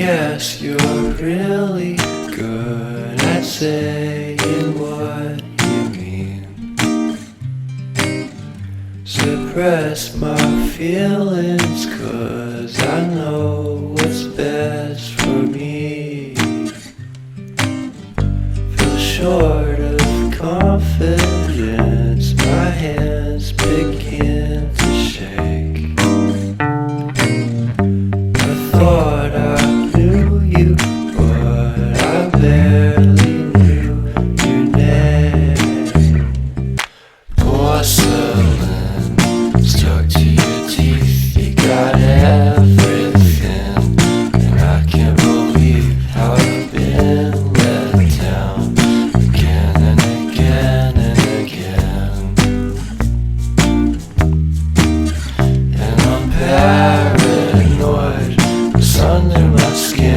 guess you're really good at saying what you mean. Suppress my feelings, 'cause I know what's best for me. Feel short of confidence, my hands begin to shake. I thought I knew you, but I barely knew your name. Porcelain stuck to your teeth, you got everything, and I can't believe how I've been let down again and again and again. And I'm paranoid, what's under my skin.